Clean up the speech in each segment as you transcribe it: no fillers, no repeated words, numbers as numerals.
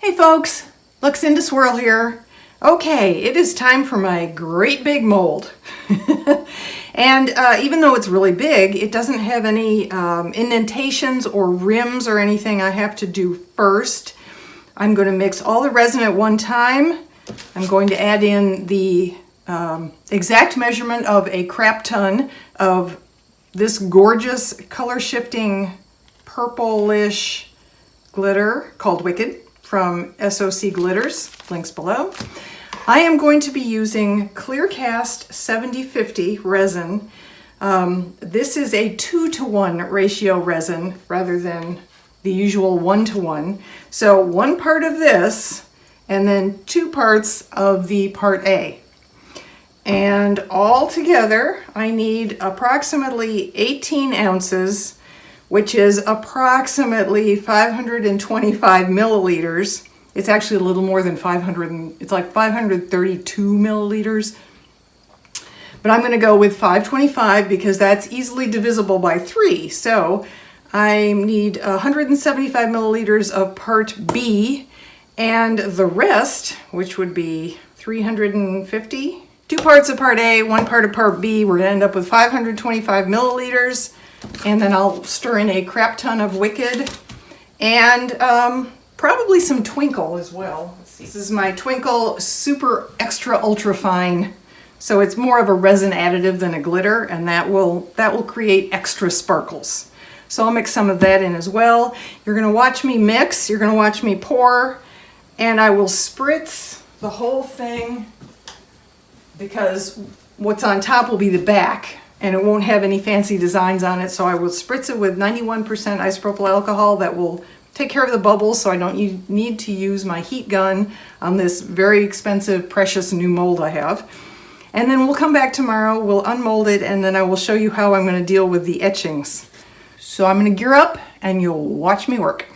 Hey folks, Luxinda Swirl here. Okay, it is time for my great big mold. And even though it's really big, it doesn't have any indentations or rims or anything I have to do first. I'm going to mix all the resin at one time. I'm going to add in the exact measurement of a crap ton of this gorgeous color shifting purplish glitter called Wicked from SOC Glitters, links below. I am going to be using Clearcast 7050 resin. This is a 2-to-1 ratio resin rather than the usual 1-to-1. So 1 part of this and then 2 parts of the part A. And all together I need approximately 18 ounces, which is approximately 525 milliliters. It's actually a little more than 500, it's like 532 milliliters. But I'm gonna go with 525 because that's easily divisible by 3. So I need 175 milliliters of part B, and the rest, which would be 350, 2 parts of part A, 1 part of part B, we're gonna end up with 525 milliliters. And then I'll stir in a crap ton of Wicked and probably some Twinkle as well. Let's see. This is my Twinkle Super Extra Ultra Fine. So it's more of a resin additive than a glitter, and that will create extra sparkles. So I'll mix some of that in as well. You're gonna watch me mix, you're gonna watch me pour, and I will spritz the whole thing because what's on top will be the back. And it won't have any fancy designs on it, so I will spritz it with 91% isopropyl alcohol. That will take care of the bubbles, so I don't need to use my heat gun on this very expensive, precious new mold I have. And then we'll come back tomorrow, we'll unmold it, and then I will show you how I'm gonna deal with the etchings. So I'm gonna gear up, and you'll watch me work.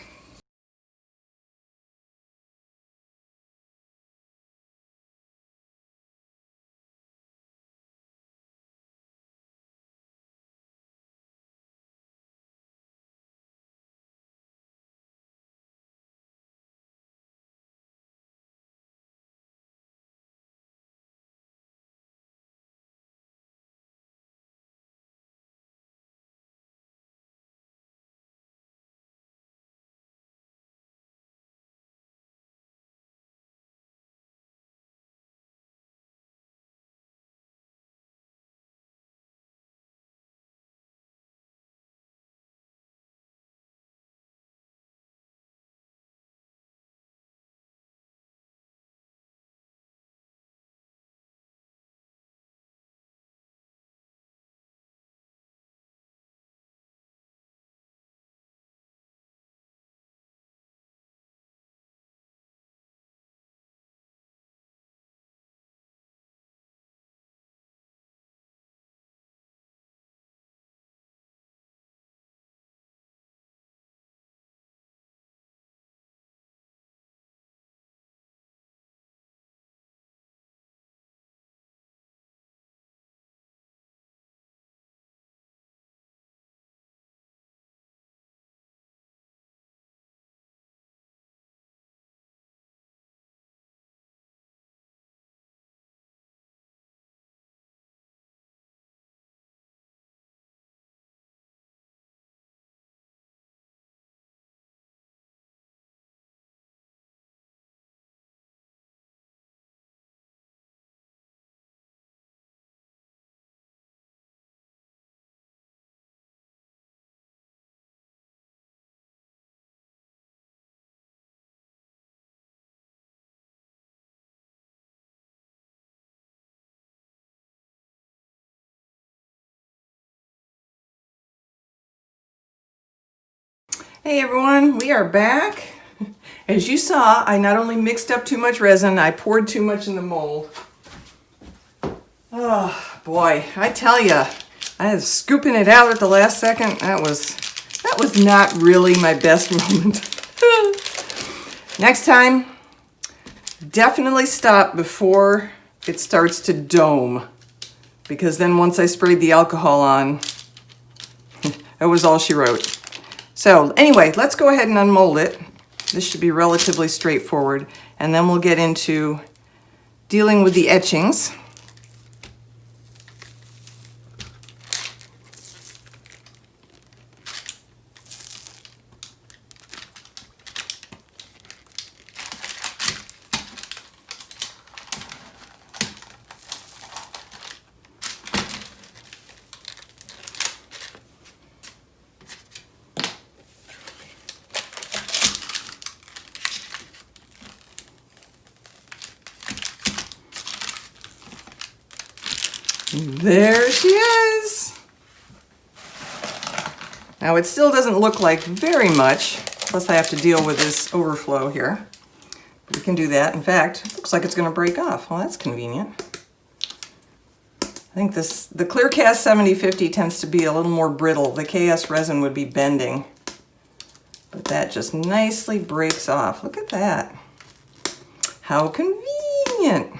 Hey everyone, we are back. As you saw, I not only mixed up too much resin, I poured too much in the mold. Oh boy, I tell you, I was scooping it out at the last second. That was not really my best moment. Next time, definitely stop before it starts to dome, because then once I sprayed the alcohol on, that was all she wrote. So anyway, let's go ahead and unmold it. This should be relatively straightforward. And then we'll get into dealing with the etchings. There she is. Now it still doesn't look like very much, plus I have to deal with this overflow here. We can do that. In fact, it looks like it's going to break off. Well, that's convenient. I think the Clearcast 7050 tends to be a little more brittle. The KS resin would be bending. But that just nicely breaks off. Look at that. How convenient.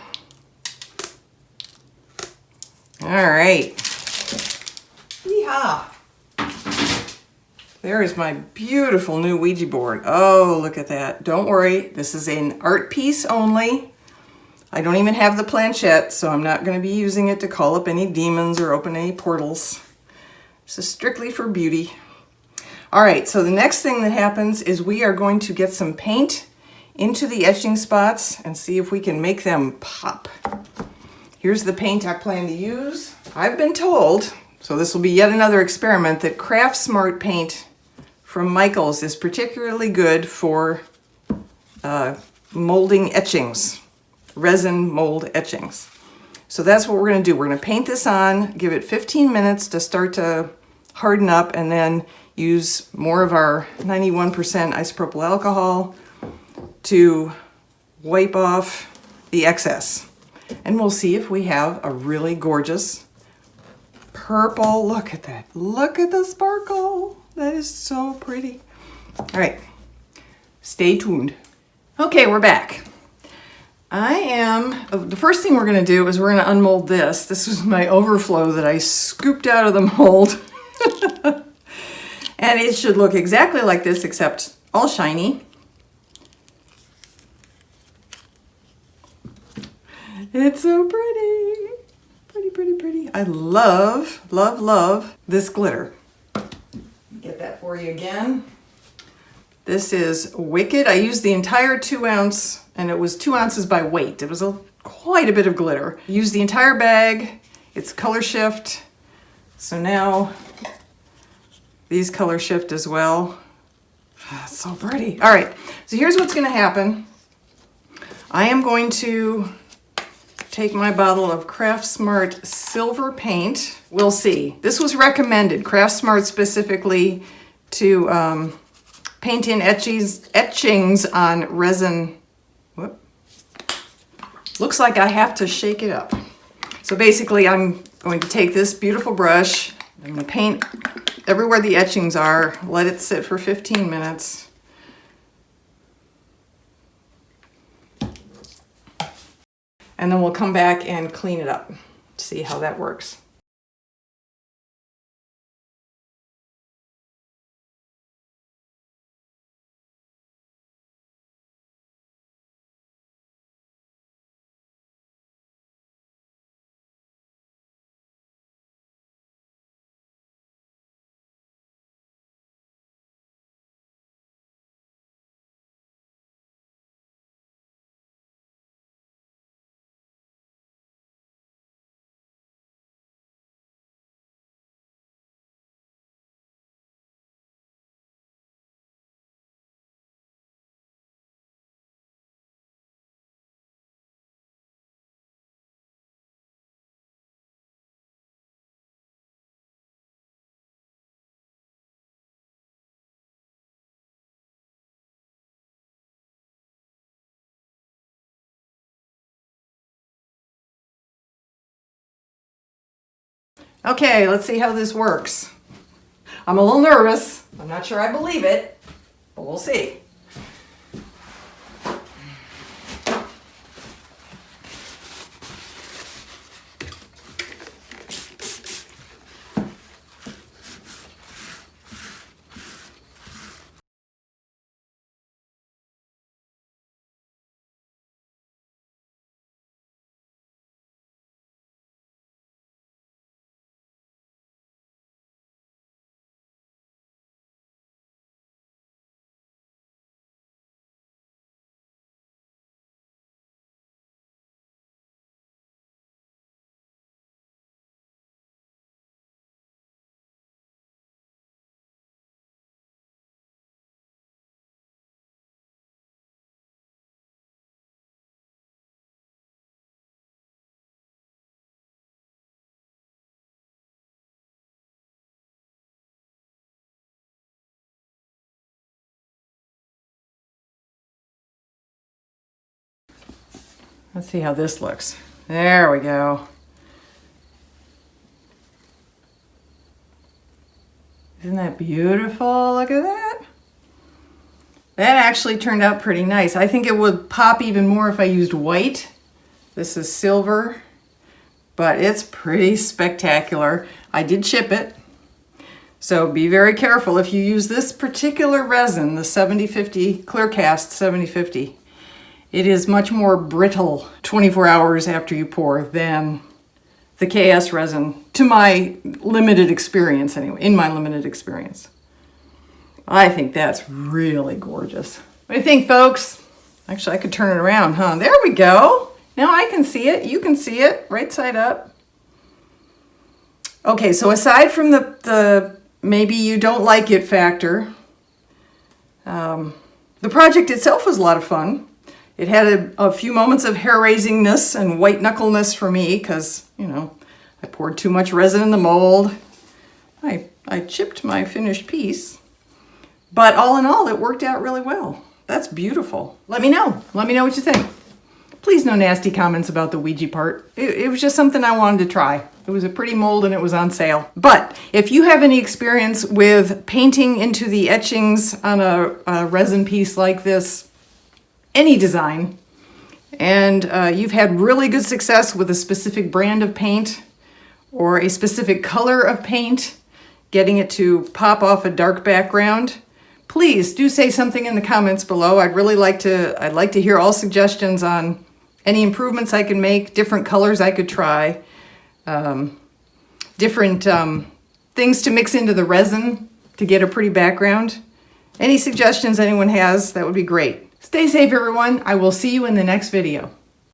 All right. Yeehaw. There is my beautiful new Ouija board. Oh, look at that. Don't worry, this is an art piece only. I don't even have the planchette, so I'm not going to be using it to call up any demons or open any portals. This is strictly for beauty. All right, so the next thing that happens is we are going to get some paint into the etching spots and see if we can make them pop. Here's the paint I plan to use. I've been told, so this will be yet another experiment, that Craft Smart paint from Michaels is particularly good for molding etchings, resin mold etchings. So that's what we're going to do. We're going to paint this on, give it 15 minutes to start to harden up, and then use more of our 91% isopropyl alcohol to wipe off the excess. And we'll see if we have a really gorgeous purple. Look at that. Look at the sparkle. That is so pretty. All right, stay tuned. Okay, we're back. The first thing we're gonna do is we're gonna unmold this. This was my overflow that I scooped out of the mold. And it should look exactly like this, except all shiny. It's so pretty. Pretty, pretty, pretty. I love, love, love this glitter. Get that for you again. This is wicked. I used the entire 2 ounce, and it was 2 ounces by weight. It was quite a bit of glitter. Used the entire bag. It's color shift. So now these color shift as well. It's so pretty. All right, so here's what's gonna happen. I am going to take my bottle of Craft Smart silver paint. We'll see. This was recommended, Craft Smart specifically, to paint in etchings on resin. Whoop. Looks like I have to shake it up. So basically I'm going to take this beautiful brush, I'm going to paint everywhere the etchings are, let it sit for 15 minutes. And then we'll come back and clean it up, see how that works. Okay, let's see how this works. I'm a little nervous. I'm not sure I believe it, but we'll see. Let's see how this looks. There we go. Isn't that beautiful? Look at that. That actually turned out pretty nice. I think it would pop even more if I used white. This is silver, but it's pretty spectacular. I did chip it. So be very careful if you use this particular resin, the 7050 Clearcast 7050. It is much more brittle 24 hours after you pour than the KS resin, to my limited experience anyway, in my limited experience. I think that's really gorgeous. What do you think, folks? Actually, I could turn it around, huh? There we go. Now I can see it. You can see it right side up. Okay, so aside from the maybe you don't like it factor, the project itself was a lot of fun. It had a few moments of hair-raisingness and white-knuckleness for me because, you know, I poured too much resin in the mold. I chipped my finished piece. But all in all, it worked out really well. That's beautiful. Let me know. Let me know what you think. Please no nasty comments about the Ouija part. It was just something I wanted to try. It was a pretty mold and it was on sale. But if you have any experience with painting into the etchings on a resin piece like this, any design, and you've had really good success with a specific brand of paint or a specific color of paint, getting it to pop off a dark background, please do say something in the comments below. I'd like to hear all suggestions on any improvements I can make, different colors I could try, different things to mix into the resin to get a pretty background. Any suggestions anyone has, that would be great. Stay safe, everyone. I will see you in the next video.